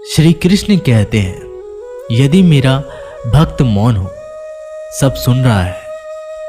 श्री कृष्ण कहते हैं, यदि मेरा भक्त मौन हो, सब सुन रहा है,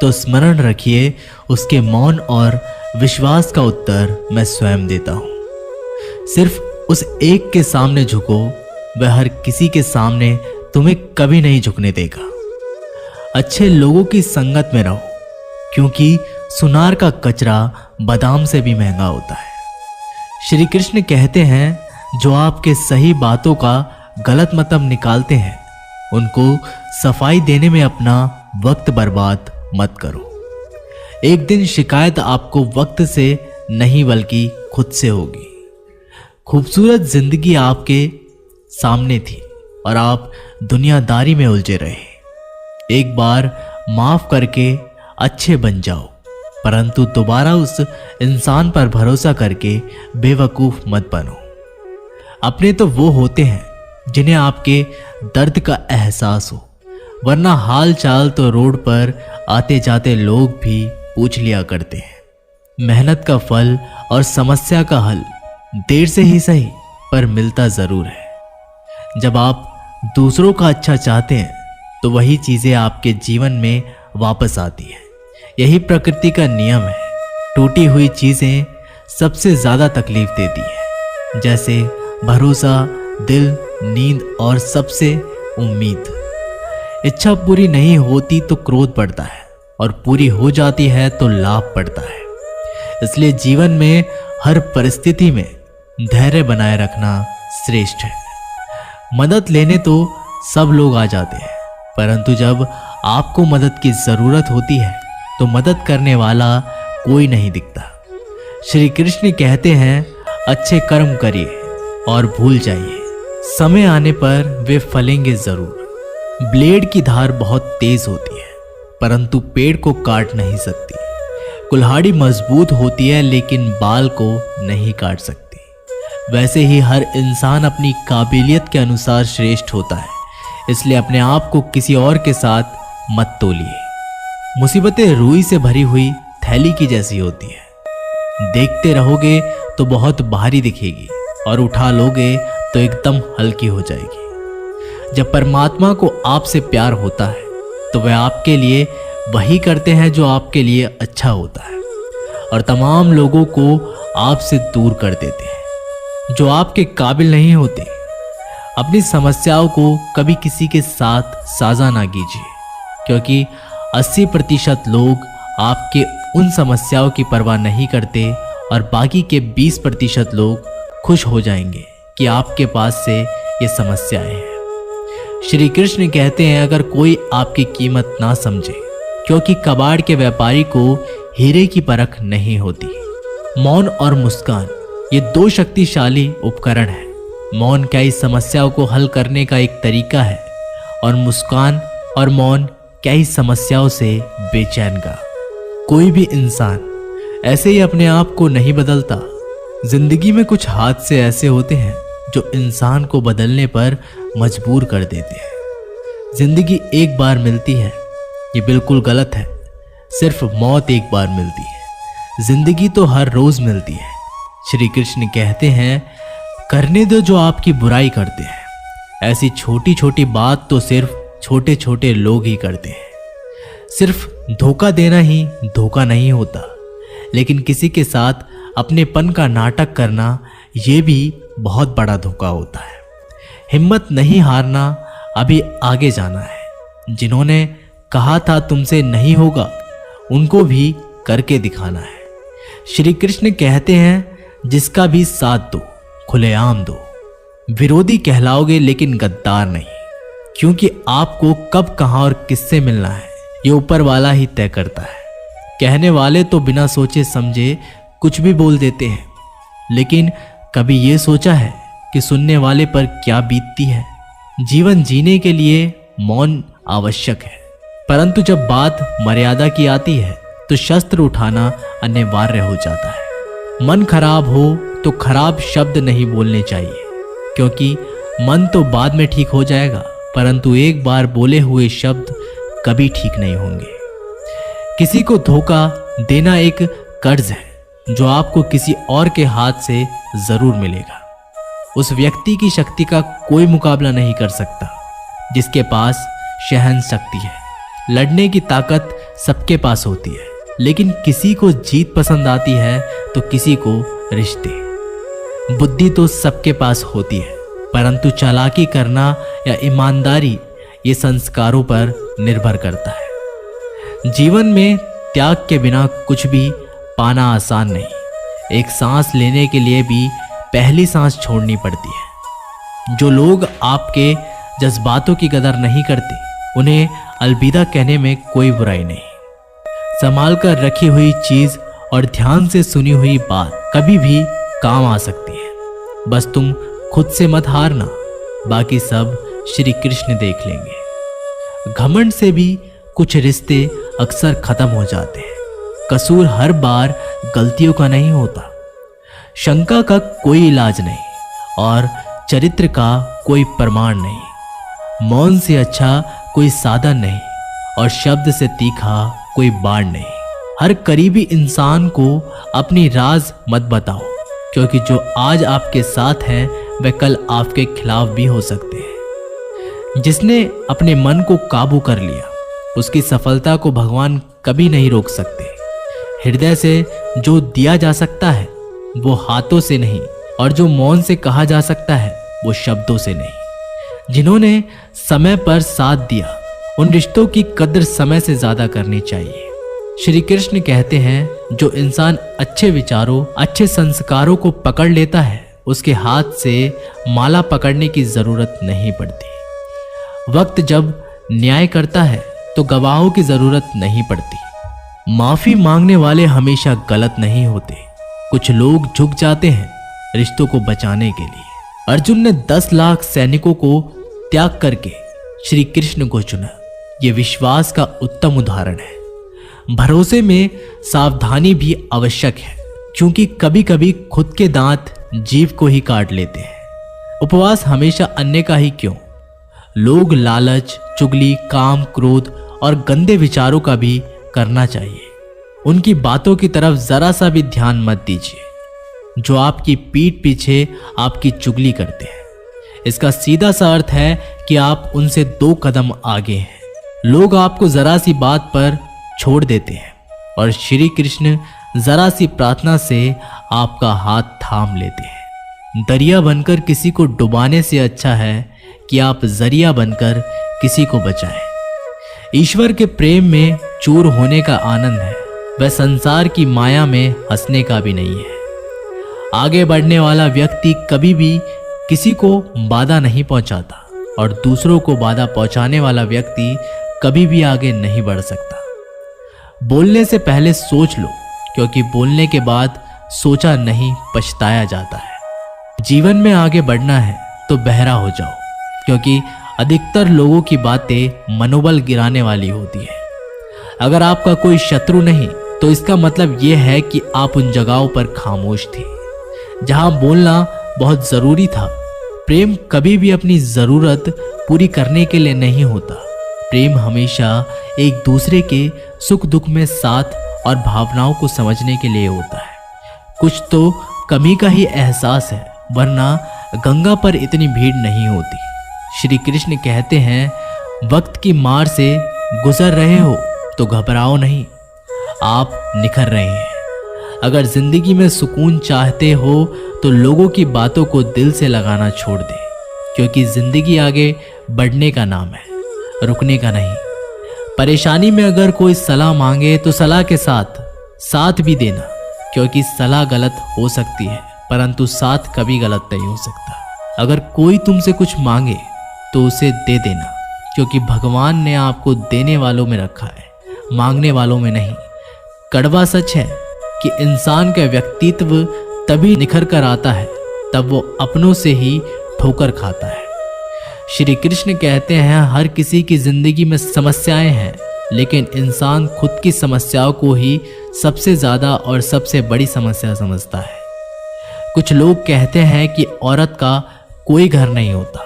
तो स्मरण रखिए उसके मौन और विश्वास का उत्तर मैं स्वयं देता हूं। सिर्फ उस एक के सामने झुको, वह हर किसी के सामने तुम्हें कभी नहीं झुकने देगा। अच्छे लोगों की संगत में रहो, क्योंकि सुनार का कचरा बादाम से भी महंगा होता है। श्री कृष्ण कहते हैं, जो आपके सही बातों का गलत मतलब निकालते हैं, उनको सफाई देने में अपना वक्त बर्बाद मत करो। एक दिन शिकायत आपको वक्त से नहीं बल्कि खुद से होगी। खूबसूरत जिंदगी आपके सामने थी और आप दुनियादारी में उलझे रहे। एक बार माफ करके अच्छे बन जाओ, परंतु दोबारा उस इंसान पर भरोसा करके बेवकूफ मत बनो। अपने तो वो होते हैं जिन्हें आपके दर्द का एहसास हो, वरना हाल चाल तो रोड पर आते जाते लोग भी पूछ लिया करते हैं। मेहनत का फल और समस्या का हल देर से ही सही पर मिलता जरूर है। जब आप दूसरों का अच्छा चाहते हैं तो वही चीजें आपके जीवन में वापस आती है। यही प्रकृति का नियम है। टूटी हुई चीजें सबसे ज्यादा तकलीफ देती है, जैसे भरोसा, दिल, नींद और सबसे उम्मीद। इच्छा पूरी नहीं होती तो क्रोध बढ़ता है और पूरी हो जाती है तो लाभ बढ़ता है। इसलिए जीवन में हर परिस्थिति में धैर्य बनाए रखना श्रेष्ठ है। मदद लेने तो सब लोग आ जाते हैं, परंतु जब आपको मदद की जरूरत होती है तो मदद करने वाला कोई नहीं दिखता। श्री कृष्ण कहते हैं, अच्छे कर्म करिए और भूल जाइए, समय आने पर वे फलेंगे जरूर। ब्लेड की धार बहुत तेज होती है, परंतु पेड़ को काट नहीं सकती। कुल्हाड़ी मजबूत होती है, लेकिन बाल को नहीं काट सकती। वैसे ही हर इंसान अपनी काबिलियत के अनुसार श्रेष्ठ होता है, इसलिए अपने आप को किसी और के साथ मत तोलिए। मुसीबतें रुई से भरी हुई थैली की जैसी होती है। देखते रहोगे तो बहुत भारी दिखेगी और उठा लोगे तो एकदम हल्की हो जाएगी। जब परमात्मा को आपसे प्यार होता है तो वह आपके लिए वही करते हैं जो आपके लिए अच्छा होता है, और तमाम लोगों को आपसे दूर कर देते हैं जो आपके काबिल नहीं होते। अपनी समस्याओं को कभी किसी के साथ साझा ना कीजिए, क्योंकि 80% लोग आपके उन समस्याओं की परवाह नहीं करते और बाकी के 20% लोग खुश हो जाएंगे कि आपके पास से ये समस्याएं हैं। श्री कृष्ण कहते हैं, अगर कोई आपकी कीमत ना समझे, क्योंकि कबाड़ के व्यापारी को हीरे की परख नहीं होती। मौन और मुस्कान ये दो शक्तिशाली उपकरण हैं। मौन कई समस्याओं को हल करने का एक तरीका है और मुस्कान और मौन कई समस्याओं से बेचैन का। कोई भी इंसान ऐसे ही अपने आप को नहीं बदलता। जिंदगी में कुछ हादसे ऐसे होते हैं जो इंसान को बदलने पर मजबूर कर देते हैं। जिंदगी एक बार मिलती है, ये बिल्कुल गलत है। सिर्फ मौत एक बार मिलती है, जिंदगी तो हर रोज मिलती है। श्री कृष्ण कहते हैं, करने दो जो आपकी बुराई करते हैं। ऐसी छोटी छोटी बात तो सिर्फ छोटे छोटे लोग ही करते हैं। सिर्फ धोखा देना ही धोखा नहीं होता, लेकिन किसी के साथ अपनेपन का नाटक करना यह भी बहुत बड़ा धोखा होता है। हिम्मत नहीं हारना, अभी आगे जाना है। जिन्होंने कहा था तुमसे नहीं होगा, उनको भी करके दिखाना है। श्री कृष्ण कहते हैं, जिसका भी साथ दो, खुलेआम दो। विरोधी कहलाओगे लेकिन गद्दार नहीं, क्योंकि आपको कब, कहां और किससे मिलना है ये ऊपर वाला ही तय करता है। कहने वाले तो बिना सोचे समझे कुछ भी बोल देते हैं, लेकिन कभी ये सोचा है कि सुनने वाले पर क्या बीतती है। जीवन जीने के लिए मौन आवश्यक है, परंतु जब बात मर्यादा की आती है तो शस्त्र उठाना अनिवार्य हो जाता है। मन खराब हो तो खराब शब्द नहीं बोलने चाहिए, क्योंकि मन तो बाद में ठीक हो जाएगा, परंतु एक बार बोले हुए शब्द कभी ठीक नहीं होंगे। किसी को धोखा देना एक कर्ज है जो आपको किसी और के हाथ से जरूर मिलेगा। उस व्यक्ति की शक्ति का कोई मुकाबला नहीं कर सकता जिसके पास सहन शक्ति है। लड़ने की ताकत सबके पास होती है, लेकिन किसी को जीत पसंद आती है तो किसी को रिश्ते। बुद्धि तो सबके पास होती है, परंतु चालाकी करना या ईमानदारी ये संस्कारों पर निर्भर करता है। जीवन में त्याग के बिना कुछ भी पाना आसान नहीं। एक सांस लेने के लिए भी पहली सांस छोड़नी पड़ती है। जो लोग आपके जज्बातों की कदर नहीं करते, उन्हें अलविदा कहने में कोई बुराई नहीं। संभाल कर रखी हुई चीज और ध्यान से सुनी हुई बात कभी भी काम आ सकती है। बस तुम खुद से मत हारना, बाकी सब श्री कृष्ण देख लेंगे। घमंड से भी कुछ रिश्ते अक्सर खत्म हो जाते हैं। कसूर हर बार गलतियों का नहीं होता। शंका का कोई इलाज नहीं और चरित्र का कोई प्रमाण नहीं। मौन से अच्छा कोई साधन नहीं और शब्द से तीखा कोई बाण नहीं। हर करीबी इंसान को अपनी राज मत बताओ, क्योंकि जो आज आपके साथ है वह कल आपके खिलाफ भी हो सकते हैं। जिसने अपने मन को काबू कर लिया, उसकी सफलता को भगवान कभी नहीं रोक सकते। हृदय से जो दिया जा सकता है वो हाथों से नहीं, और जो मौन से कहा जा सकता है वो शब्दों से नहीं। जिन्होंने समय पर साथ दिया, उन रिश्तों की कद्र समय से ज्यादा करनी चाहिए। श्री कृष्ण कहते हैं, जो इंसान अच्छे विचारों, अच्छे संस्कारों को पकड़ लेता है, उसके हाथ से माला पकड़ने की जरूरत नहीं पड़ती। वक्त जब न्याय करता है तो गवाहों की जरूरत नहीं पड़ती। माफी मांगने वाले हमेशा गलत नहीं होते। कुछ लोग झुक जाते हैं रिश्तों को बचाने के लिए। अर्जुन ने 10 लाख सैनिकों को त्याग करके श्री कृष्ण को चुना। यह विश्वास का उत्तम उदाहरण है। भरोसे में सावधानी भी आवश्यक है, क्योंकि कभी कभी खुद के दांत जीभ को ही काट लेते हैं। उपवास हमेशा अन्य का ही क्यों, लोग लालच, चुगली, काम, क्रोध और गंदे विचारों का भी करना चाहिए। उनकी बातों की तरफ जरा सा भी ध्यान मत दीजिए जो आपकी पीठ पीछे आपकी चुगली करते हैं। इसका सीधा सा अर्थ है कि आप उनसे 2 कदम आगे हैं। लोग आपको जरा सी बात पर छोड़ देते हैं और श्री कृष्ण जरा सी प्रार्थना से आपका हाथ थाम लेते हैं। दरिया बनकर किसी को डुबाने से अच्छा है कि आप जरिया बनकर किसी को बचाएं। ईश्वर के प्रेम में चूर होने का आनंद है, वह संसार की माया में हंसने का भी नहीं है। आगे बढ़ने वाला व्यक्ति कभी भी किसी को बाधा नहीं पहुंचाता, और दूसरों को बाधा पहुंचाने वाला व्यक्ति कभी भी आगे नहीं बढ़ सकता। बोलने से पहले सोच लो, क्योंकि बोलने के बाद सोचा नहीं पछताया जाता है। जीवन में आगे बढ़ना है तो बहरा हो जाओ, क्योंकि अधिकतर लोगों की बातें मनोबल गिराने वाली होती है। अगर आपका कोई शत्रु नहीं तो इसका मतलब यह है कि आप उन जगहों पर खामोश थे जहां बोलना बहुत जरूरी था। प्रेम कभी भी अपनी जरूरत पूरी करने के लिए नहीं होता। प्रेम हमेशा एक दूसरे के सुख दुख में साथ और भावनाओं को समझने के लिए होता है। कुछ तो कमी का ही एहसास है, वरना गंगा पर इतनी भीड़ नहीं होती। श्री कृष्ण कहते हैं, वक्त की मार से गुजर रहे हो तो घबराओ नहीं, आप निखर रहे हैं। अगर जिंदगी में सुकून चाहते हो तो लोगों की बातों को दिल से लगाना छोड़ दे, क्योंकि जिंदगी आगे बढ़ने का नाम है, रुकने का नहीं। परेशानी में अगर कोई सलाह मांगे तो सलाह के साथ भी देना, क्योंकि सलाह गलत हो सकती है परंतु साथ कभी गलत नहीं हो सकता। अगर कोई तुमसे कुछ मांगे तो उसे दे देना, क्योंकि भगवान ने आपको देने वालों में रखा है, मांगने वालों में नहीं। कड़वा सच है कि इंसान का व्यक्तित्व तभी निखर कर आता है तब वो अपनों से ही ठोकर खाता है। श्री कृष्ण कहते हैं, हर किसी की जिंदगी में समस्याएं हैं, लेकिन इंसान खुद की समस्याओं को ही सबसे ज्यादा और सबसे बड़ी समस्या समझता है। कुछ लोग कहते हैं कि औरत का कोई घर नहीं होता,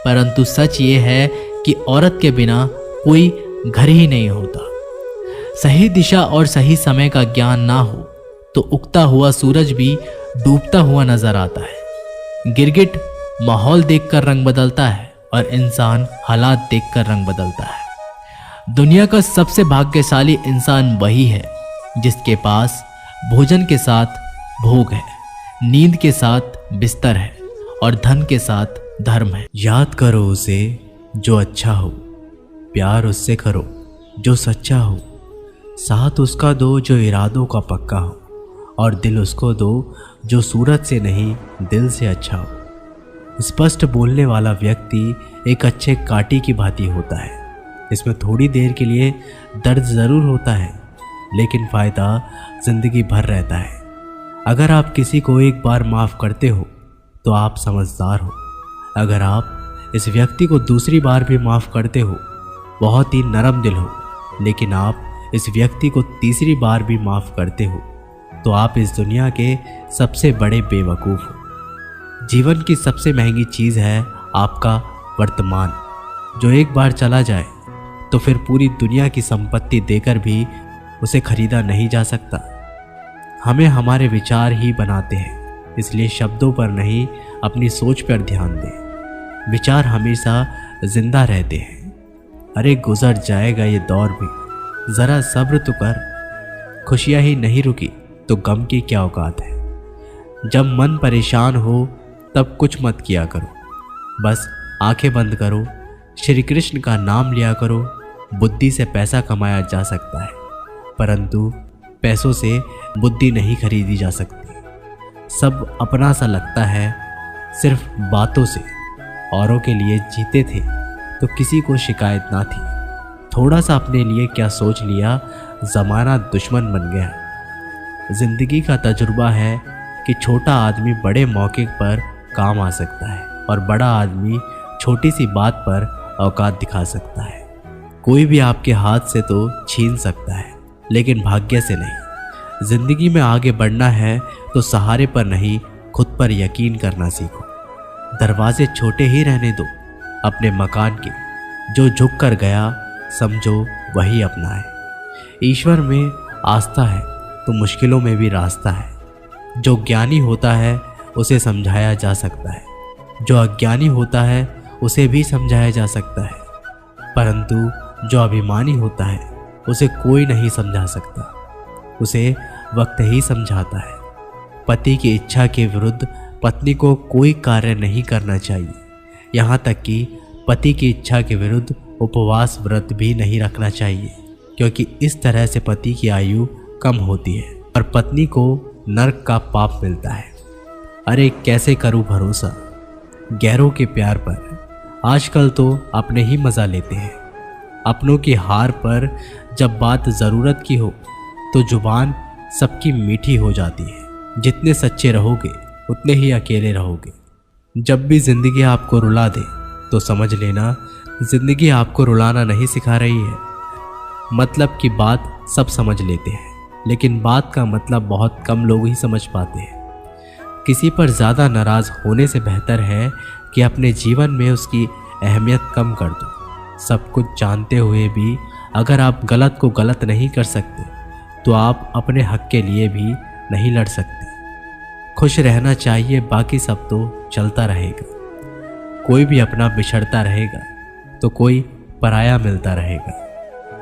परंतु सच ये है कि औरत के बिना कोई घर ही नहीं होता। सही दिशा और सही समय का ज्ञान ना हो तो उगता हुआ सूरज भी डूबता हुआ नजर आता है। गिरगिट माहौल देखकर रंग बदलता है और इंसान हालात देखकर रंग बदलता है। दुनिया का सबसे भाग्यशाली इंसान वही है जिसके पास भोजन के साथ भोग है, नींद के साथ बिस्तर है और धन के साथ धर्म है। याद करो उसे जो अच्छा हो, प्यार उससे करो जो सच्चा हो, साथ उसका दो जो इरादों का पक्का हो, और दिल उसको दो जो सूरत से नहीं दिल से अच्छा हो। स्पष्ट बोलने वाला व्यक्ति एक अच्छे कांटे की भांति होता है। इसमें थोड़ी देर के लिए दर्द ज़रूर होता है, लेकिन फ़ायदा ज़िंदगी भर रहता है। अगर आप किसी को एक बार माफ़ करते हो तो आप समझदार हो। अगर आप इस व्यक्ति को दूसरी बार भी माफ़ करते हो, बहुत ही नरम दिल हो। लेकिन आप इस व्यक्ति को तीसरी बार भी माफ़ करते हो तो आप इस दुनिया के सबसे बड़े बेवकूफ़ हो। जीवन की सबसे महंगी चीज़ है आपका वर्तमान, जो एक बार चला जाए तो फिर पूरी दुनिया की संपत्ति देकर भी उसे खरीदा नहीं जा सकता। हमें हमारे विचार ही बनाते हैं, इसलिए शब्दों पर नहीं अपनी सोच पर ध्यान दें। विचार हमेशा जिंदा रहते हैं। अरे गुजर जाएगा ये दौर भी, ज़रा सब्र तो कर। खुशियाँ ही नहीं रुकी तो गम की क्या औकात है। जब मन परेशान हो तब कुछ मत किया करो, बस आंखें बंद करो, श्री कृष्ण का नाम लिया करो। बुद्धि से पैसा कमाया जा सकता है, परंतु पैसों से बुद्धि नहीं खरीदी जा सकती। सब अपना सा लगता है सिर्फ बातों से। औरों के लिए जीते थे तो किसी को शिकायत ना थी। थोड़ा सा अपने लिए क्या सोच लिया, ज़माना दुश्मन बन गया। जिंदगी का तजुर्बा है कि छोटा आदमी बड़े मौके पर काम आ सकता है और बड़ा आदमी छोटी सी बात पर औकात दिखा सकता है। कोई भी आपके हाथ से तो छीन सकता है, लेकिन भाग्य से नहीं। जिंदगी में आगे बढ़ना है तो सहारे पर नहीं, खुद पर यकीन करना सीखो। दरवाजे छोटे ही रहने दो अपने मकान के। जो झुक कर गया समझो वही अपना है। ईश्वर में आस्था है तो मुश्किलों में भी रास्ता है। जो ज्ञानी होता है उसे समझाया जा सकता है, जो अज्ञानी होता है उसे भी समझाया जा सकता है, परंतु जो अभिमानी होता है उसे कोई नहीं समझा सकता। उसे वक्त ही समझाता है। पति की इच्छा के विरुद्ध पत्नी को कोई कार्य नहीं करना चाहिए। यहाँ तक कि पति की इच्छा के विरुद्ध उपवास व्रत भी नहीं रखना चाहिए, क्योंकि इस तरह से पति की आयु कम होती है और पत्नी को नरक का पाप मिलता है। अरे कैसे करूं भरोसा गैरों के प्यार पर। आजकल तो अपने ही मज़ा लेते हैं। अपनों की हार पर जब बात ज़रूरत की हो तो जुबान सबकी मीठी हो जाती है। जितने सच्चे रहोगे उतने ही अकेले रहोगे। जब भी ज़िंदगी आपको रुला दे तो समझ लेना ज़िंदगी आपको रुलाना नहीं सिखा रही है। मतलब की बात सब समझ लेते हैं, लेकिन बात का मतलब बहुत कम लोग ही समझ पाते हैं। किसी पर ज़्यादा नाराज़ होने से बेहतर है कि अपने जीवन में उसकी अहमियत कम कर दो। सब कुछ जानते हुए भी अगर आप गलत को गलत नहीं कर सकते तो आप अपने हक के लिए भी नहीं लड़ सकते। खुश रहना चाहिए, बाकी सब तो चलता रहेगा। कोई भी अपना बिछड़ता रहेगा तो कोई पराया मिलता रहेगा।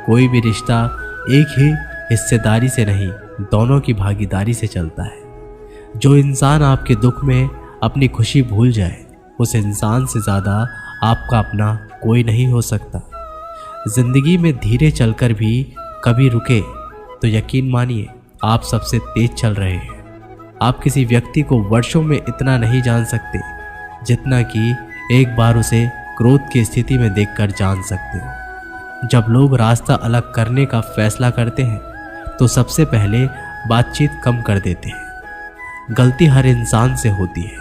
कोई भी रिश्ता एक ही हिस्सेदारी से नहीं, दोनों की भागीदारी से चलता है। जो इंसान आपके दुख में अपनी खुशी भूल जाए, उस इंसान से ज़्यादा आपका अपना कोई नहीं हो सकता। ज़िंदगी में धीरे चलकर भी कभी रुके तो यकीन मानिए आप सबसे तेज चल रहे हैं। आप किसी व्यक्ति को वर्षों में इतना नहीं जान सकते जितना कि एक बार उसे क्रोध की स्थिति में देखकर जान सकते हो। जब लोग रास्ता अलग करने का फैसला करते हैं तो सबसे पहले बातचीत कम कर देते हैं। गलती हर इंसान से होती है,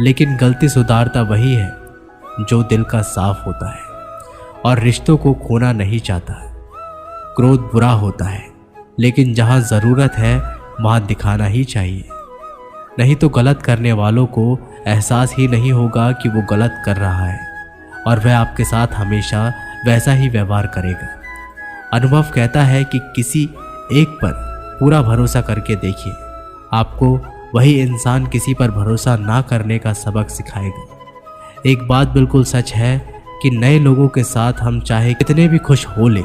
लेकिन गलती सुधारता वही है जो दिल का साफ होता है और रिश्तों को खोना नहीं चाहता। क्रोध बुरा होता है, लेकिन जहाँ ज़रूरत है वहाँ दिखाना ही चाहिए। नहीं तो गलत करने वालों को एहसास ही नहीं होगा कि वो गलत कर रहा है और वह आपके साथ हमेशा वैसा ही व्यवहार करेगा। अनुभव कहता है कि किसी एक पर पूरा भरोसा करके देखिए, आपको वही इंसान किसी पर भरोसा ना करने का सबक सिखाएगा। एक बात बिल्कुल सच है कि नए लोगों के साथ हम चाहे कितने भी खुश हो ले,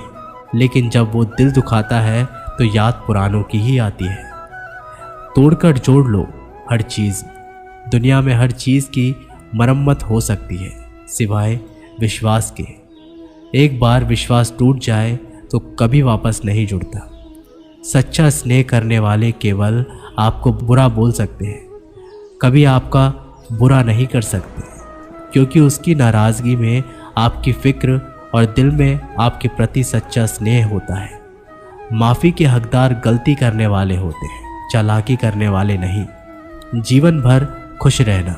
लेकिन जब वो दिल दुखाता है तो याद पुरानों की ही आती है। तोड़कर जोड़ लो हर चीज़। दुनिया में हर चीज़ की मरम्मत हो सकती है सिवाय विश्वास के। एक बार विश्वास टूट जाए तो कभी वापस नहीं जुड़ता। सच्चा स्नेह करने वाले केवल आपको बुरा बोल सकते हैं, कभी आपका बुरा नहीं कर सकते, क्योंकि उसकी नाराज़गी में आपकी फिक्र और दिल में आपके प्रति सच्चा स्नेह होता है। माफ़ी के हकदार गलती करने वाले होते हैं, चालाकी करने वाले नहीं। जीवन भर खुश रहना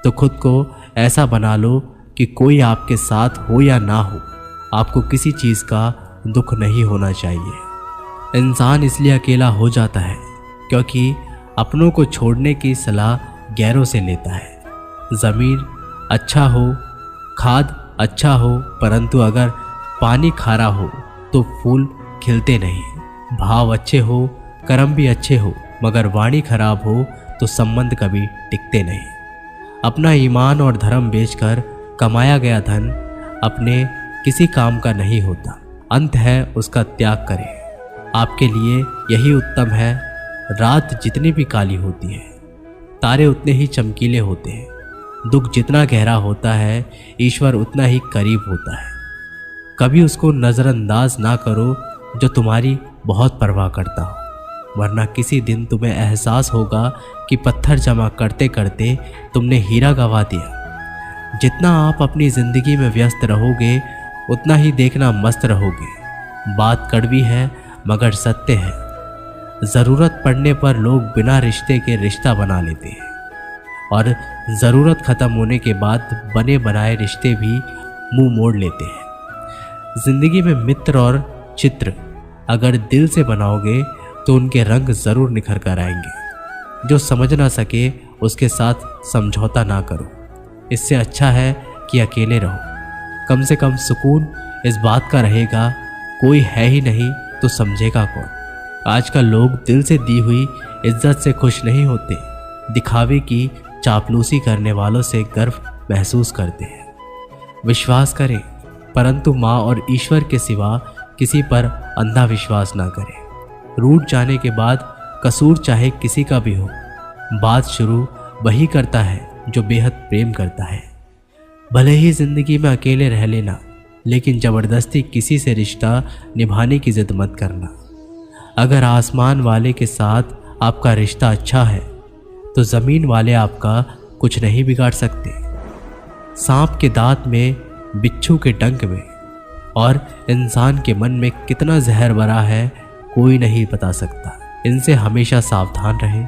तो खुद को ऐसा बना लो कि कोई आपके साथ हो या ना हो, आपको किसी चीज़ का दुख नहीं होना चाहिए। इंसान इसलिए अकेला हो जाता है क्योंकि अपनों को छोड़ने की सलाह गैरों से लेता है। ज़मीन अच्छा हो, खाद अच्छा हो, परंतु अगर पानी खारा हो तो फूल खिलते नहीं। भाव अच्छे हो, कर्म भी अच्छे हो, मगर वाणी खराब हो तो संबंध कभी टिकते नहीं। अपना ईमान और धर्म बेचकर कमाया गया धन अपने किसी काम का नहीं होता। अंत है उसका त्याग करें। आपके लिए यही उत्तम है। रात जितनी भी काली होती है, तारे उतने ही चमकीले होते हैं। दुख जितना गहरा होता है, ईश्वर उतना ही करीब होता है। कभी उसको नज़रअंदाज ना करो जो तुम्हारी बहुत परवाह करता हो, वरना किसी दिन तुम्हें एहसास होगा कि पत्थर जमा करते करते तुमने हीरा गंवा दिया। जितना आप अपनी ज़िंदगी में व्यस्त रहोगे उतना ही देखना मस्त रहोगे। बात कड़वी है मगर सत्य है। ज़रूरत पड़ने पर लोग बिना रिश्ते के रिश्ता बना लेते हैं और ज़रूरत ख़त्म होने के बाद बने बनाए रिश्ते भी मुंह मोड़ लेते हैं। ज़िंदगी में मित्र और चित्र अगर दिल से बनाओगे तो उनके रंग ज़रूर निखर कर आएंगे। जो समझ ना सके उसके साथ समझौता ना करो। इससे अच्छा है कि अकेले रहो। कम से कम सुकून इस बात का रहेगा कोई है ही नहीं तो समझेगा कौन। आजकल लोग दिल से दी हुई इज्जत से खुश नहीं होते, दिखावे की चापलूसी करने वालों से गर्व महसूस करते हैं। विश्वास करें, परंतु माँ और ईश्वर के सिवा किसी पर अंधा विश्वास ना करें। रूठ जाने के बाद कसूर चाहे किसी का भी हो, बात शुरू वही करता है जो बेहद प्रेम करता है। भले ही जिंदगी में अकेले रह लेना, लेकिन ज़बरदस्ती किसी से रिश्ता निभाने की जिद मत करना। अगर आसमान वाले के साथ आपका रिश्ता अच्छा है तो ज़मीन वाले आपका कुछ नहीं बिगाड़ सकते। सांप के दांत में, बिच्छू के डंक में और इंसान के मन में कितना जहर भरा है कोई नहीं बता सकता। इनसे हमेशा सावधान रहें।